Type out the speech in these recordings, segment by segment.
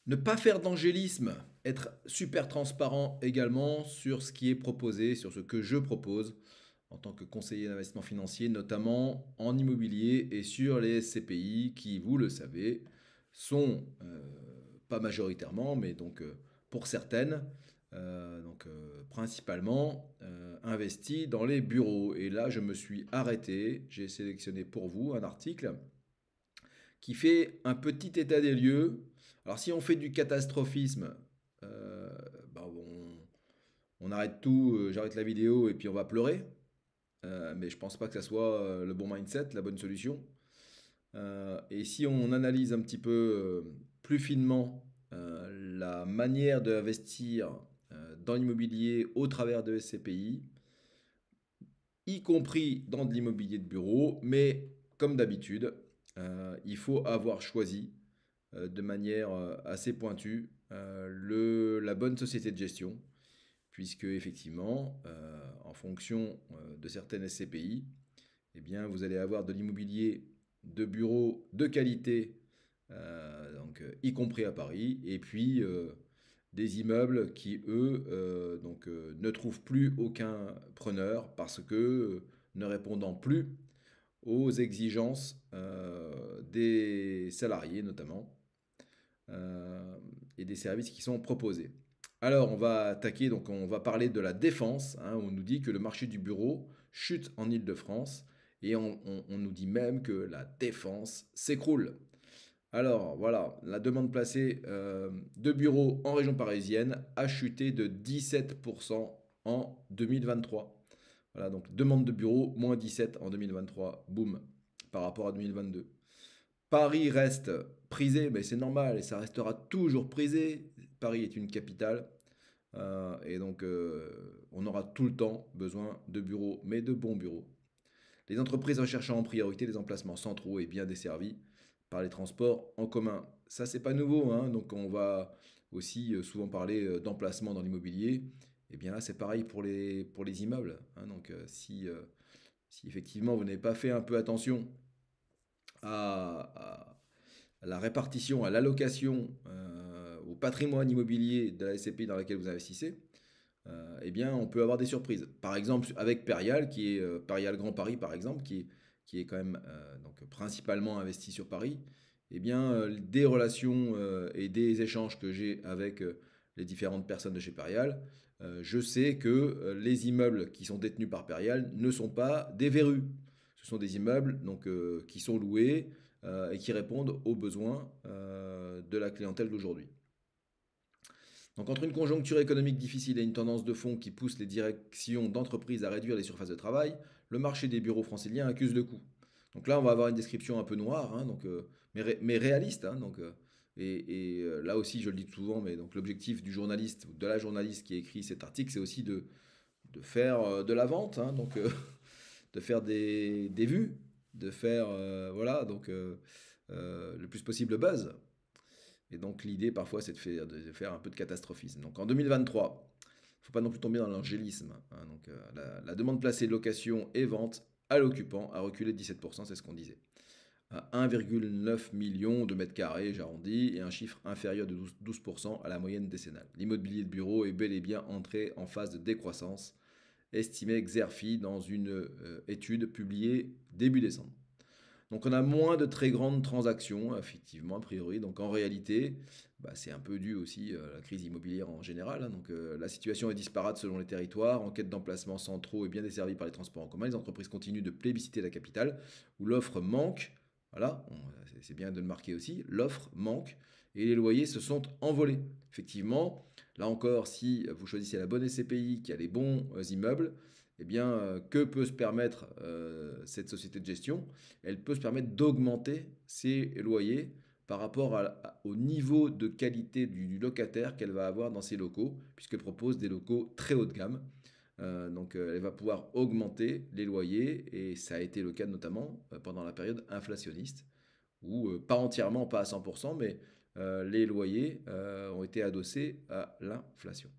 Ne pas faire d'angélisme, être super transparent également sur ce qui est proposé, sur ce que je propose en tant que conseiller d'investissement financier, notamment en immobilier et sur les SCPI qui, vous le savez, sont pas majoritairement, mais donc pour certaines, principalement investis dans les bureaux. Et là, je me suis arrêté, j'ai sélectionné pour vous un article qui fait un petit état des lieux. Alors si on fait du catastrophisme, euh, bah, on arrête tout, j'arrête la vidéo et puis on va pleurer. Mais je pense pas que ça soit le bon mindset, la bonne solution. Et si on analyse un petit peu plus finement la manière d'investir dans l'immobilier au travers de SCPI, y compris dans de l'immobilier de bureau, mais comme d'habitude, il faut avoir choisi de manière assez pointue la bonne société de gestion, puisque effectivement, en fonction de certaines SCPI, eh bien, vous allez avoir de l'immobilier de bureau de qualité, y compris à Paris, et puis des immeubles qui, eux, ne trouvent plus aucun preneur parce que ne répondant plus aux exigences des salariés notamment euh, et des services qui sont proposés. Alors, on va attaquer, donc on va parler de la défense, hein. On nous dit que le marché du bureau chute en Île-de-France et on nous dit même que la défense s'écroule. Alors, voilà, la demande placée de bureaux en région parisienne a chuté de 17% en 2023. Voilà, donc demande de bureau, moins 17 en 2023, boum, par rapport à 2022. Paris reste prisé, mais c'est normal et ça restera toujours prisé. Paris est une capitale on aura tout le temps besoin de bureaux, mais de bons bureaux. Les entreprises recherchant en priorité des emplacements centraux et bien desservis par les transports en commun. Ça, c'est pas nouveau, hein. Donc on va aussi souvent parler d'emplacement dans l'immobilier. Et bien là, c'est pareil pour les immeubles, hein. Si effectivement vous n'avez pas fait un peu attention à la répartition, à l'allocation, au patrimoine immobilier de la SCPI dans laquelle vous investissez, eh bien, on peut avoir des surprises. Par exemple, avec Perial, qui est Perial Grand Paris, par exemple, qui est quand même principalement investi sur Paris, eh bien, des relations et des échanges que j'ai avec les différentes personnes de chez Perial, je sais que les immeubles qui sont détenus par Perial ne sont pas des verrues. Ce sont des immeubles qui sont loués et qui répondent aux besoins de la clientèle d'aujourd'hui. Donc entre une conjoncture économique difficile et une tendance de fond qui pousse les directions d'entreprises à réduire les surfaces de travail, le marché des bureaux franciliens accuse le coup. Donc là, on va avoir une description un peu noire, hein, mais réaliste, hein, là aussi, je le dis souvent, mais donc l'objectif du journaliste ou de la journaliste qui a écrit cet article, c'est aussi de faire de la vente, hein, de faire des vues, de faire le plus possible buzz. Et donc l'idée parfois c'est de faire un peu de catastrophisme. Donc en 2023, il ne faut pas non plus tomber dans l'angélisme, hein. La demande placée de location et vente à l'occupant a reculé de 17%, c'est ce qu'on disait. À 1,9 million de mètres carrés, j'arrondis, et un chiffre inférieur de 12% à la moyenne décennale. L'immobilier de bureau est bel et bien entré en phase de décroissance, estimé Xerfi dans une étude publiée début décembre. Donc on a moins de très grandes transactions, effectivement, a priori. Donc en réalité, c'est un peu dû aussi à la crise immobilière en général, hein. La situation est disparate selon les territoires. En quête d'emplacements centraux et bien desservis par les transports en commun, les entreprises continuent de plébisciter la capitale, où l'offre manque. Voilà, c'est bien de le marquer aussi. L'offre manque et les loyers se sont envolés. Effectivement, là encore, si vous choisissez la bonne SCPI qui a les bons immeubles, eh bien, que peut se permettre cette société de gestion? Elle peut se permettre d'augmenter ses loyers par rapport au niveau de qualité du locataire qu'elle va avoir dans ses locaux, puisqu'elle propose des locaux très haut de gamme. Elle va pouvoir augmenter les loyers, et ça a été le cas notamment pendant la période inflationniste, où pas entièrement, pas à 100%, mais les loyers ont été adossés à l'inflation.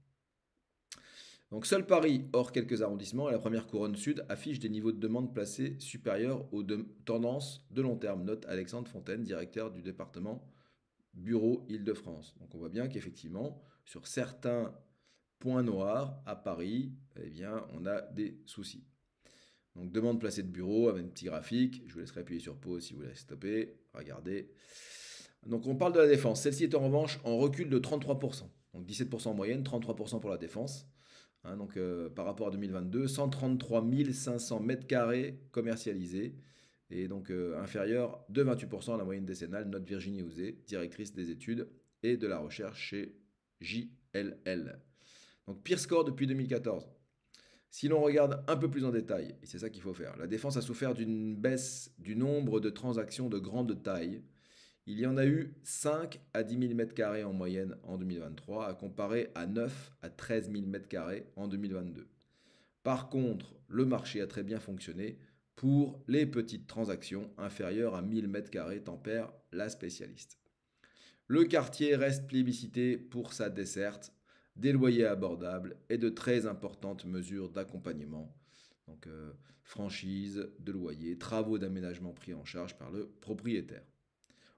Donc seul Paris, hors quelques arrondissements, et la première couronne sud affiche des niveaux de demande placés supérieurs aux tendances de long terme, note Alexandre Fontaine, directeur du département bureau Île-de-France. Donc on voit bien qu'effectivement, sur certains points noirs à Paris, eh bien, on a des soucis. Donc demande placée de bureau avec un petit graphique. Je vous laisserai appuyer sur pause si vous voulez stopper. Regardez. Donc on parle de la défense. Celle-ci est en revanche en recul de 33%. Donc 17% en moyenne, 33% pour la défense. Hein, donc par rapport à 2022, 133 500 mètres carrés commercialisés. Et donc inférieur de 28% à la moyenne décennale, note Virginie Ouzé, directrice des études et de la recherche chez JLL. Donc pire score depuis 2014. Si l'on regarde un peu plus en détail, et c'est ça qu'il faut faire, la défense a souffert d'une baisse du nombre de transactions de grande taille. Il y en a eu 5 à 10 000 m² en moyenne en 2023, à comparer à 9 à 13 000 m² en 2022. Par contre, le marché a très bien fonctionné pour les petites transactions inférieures à 1000 m², tempère la spécialiste. Le quartier reste plébiscité pour sa desserte, des loyers abordables et de très importantes mesures d'accompagnement. Donc franchise de loyer, travaux d'aménagement pris en charge par le propriétaire.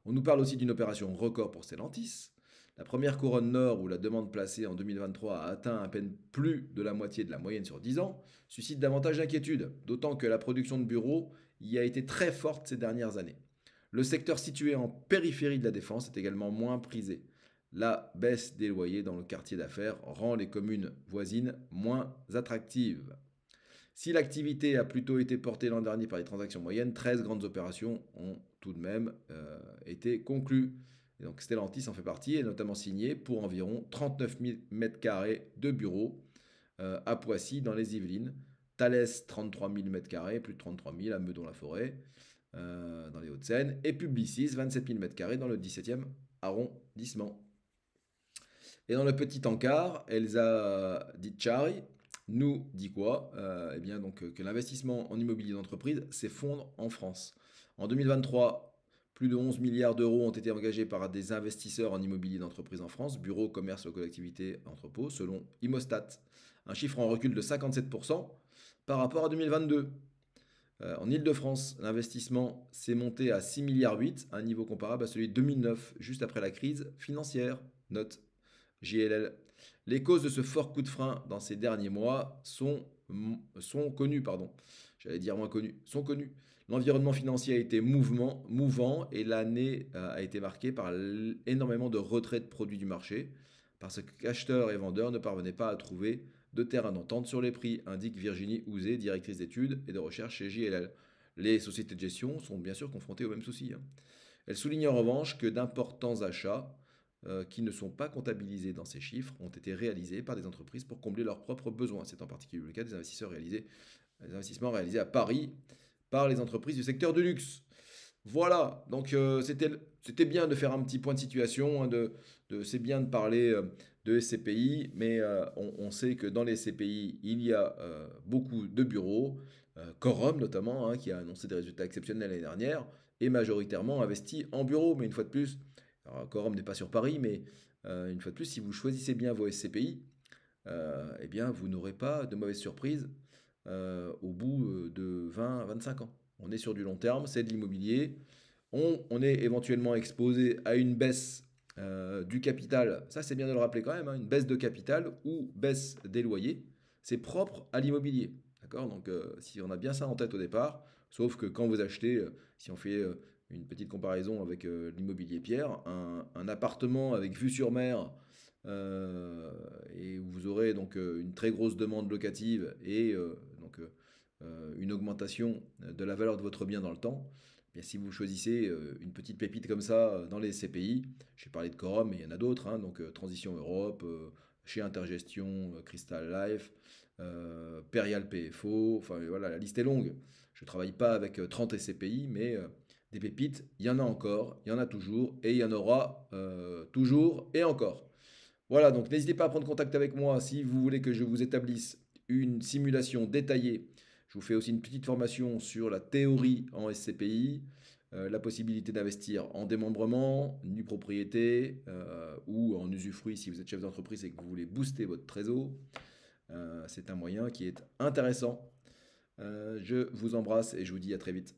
On nous parle aussi d'une opération record pour Stellantis. La première couronne nord, où la demande placée en 2023 a atteint à peine plus de la moitié de la moyenne sur 10 ans, suscite davantage d'inquiétude, d'autant que la production de bureaux y a été très forte ces dernières années. Le secteur situé en périphérie de la défense est également moins prisé. La baisse des loyers dans le quartier d'affaires rend les communes voisines moins attractives. Si l'activité a plutôt été portée l'an dernier par les transactions moyennes, 13 grandes opérations ont tout de même été conclues. Et donc Stellantis en fait partie, et notamment signé pour environ 39 000 m² de bureaux à Poissy dans les Yvelines. Thales 33 000 m², plus de 33 000 à Meudon-la-Forêt dans les Hauts-de-Seine. Et Publicis 27 000 m² dans le 17e arrondissement. Et dans le petit encart, Elsa Dicciari nous dit quoi? Eh bien donc que l'investissement en immobilier d'entreprise s'effondre en France. En 2023, plus de 11 milliards d'euros ont été engagés par des investisseurs en immobilier d'entreprise en France, bureaux, commerces, collectivités, entrepôts, selon Imostat. Un chiffre en recul de 57% par rapport à 2022. En Ile-de-France, l'investissement s'est monté à 6,8 milliards, un niveau comparable à celui de 2009, juste après la crise financière. Note JLL. Les causes de ce fort coup de frein dans ces derniers mois sont connues. J'allais dire moins connues. Sont connues. L'environnement financier a été mouvant et l'année a été marquée par énormément de retraits de produits du marché parce qu'acheteurs et vendeurs ne parvenaient pas à trouver de terrain d'entente sur les prix, indique Virginie Ouzé, directrice d'études et de recherche chez JLL. Les sociétés de gestion sont bien sûr confrontées aux mêmes soucis. Elle souligne en revanche que d'importants achats qui ne sont pas comptabilisés dans ces chiffres ont été réalisés par des entreprises pour combler leurs propres besoins. C'est en particulier le cas des investissements réalisés à Paris par les entreprises du secteur du luxe. Voilà, donc c'était bien de faire un petit point de situation, c'est bien de parler de SCPI, mais on sait que dans les SCPI, il y a beaucoup de bureaux, Quorum notamment, hein, qui a annoncé des résultats exceptionnels l'année dernière, et majoritairement investi en bureaux, mais une fois de plus, alors Quorum n'est pas sur Paris, mais une fois de plus, si vous choisissez bien vos SCPI, eh bien vous n'aurez pas de mauvaises surprises au bout de 20-25 ans. On est sur du long terme, c'est de l'immobilier. On est éventuellement exposé à une baisse du capital. Ça, c'est bien de le rappeler quand même, hein, une baisse de capital ou baisse des loyers. C'est propre à l'immobilier. D'accord? Donc, si on a bien ça en tête au départ, sauf que quand vous achetez, si on fait une petite comparaison avec l'immobilier Pierre, un appartement avec vue sur mer, et où vous aurez donc une très grosse demande locative et une augmentation de la valeur de votre bien dans le temps, eh bien, si vous choisissez une petite pépite comme ça dans les CPI, j'ai parlé de Quorum, mais il y en a d'autres, hein, donc Transition Europe, chez Intergestion, Crystal Life, Perial PFO, enfin voilà, la liste est longue. Je ne travaille pas avec 30 SCPI, mais des pépites, il y en a encore, il y en a toujours, et il y en aura toujours et encore. Voilà, donc n'hésitez pas à prendre contact avec moi si vous voulez que je vous établisse une simulation détaillée. Je vous fais aussi une petite formation sur la théorie en SCPI, la possibilité d'investir en démembrement, nue propriété ou en usufruit si vous êtes chef d'entreprise et que vous voulez booster votre trésor. C'est un moyen qui est intéressant. Je vous embrasse et je vous dis à très vite.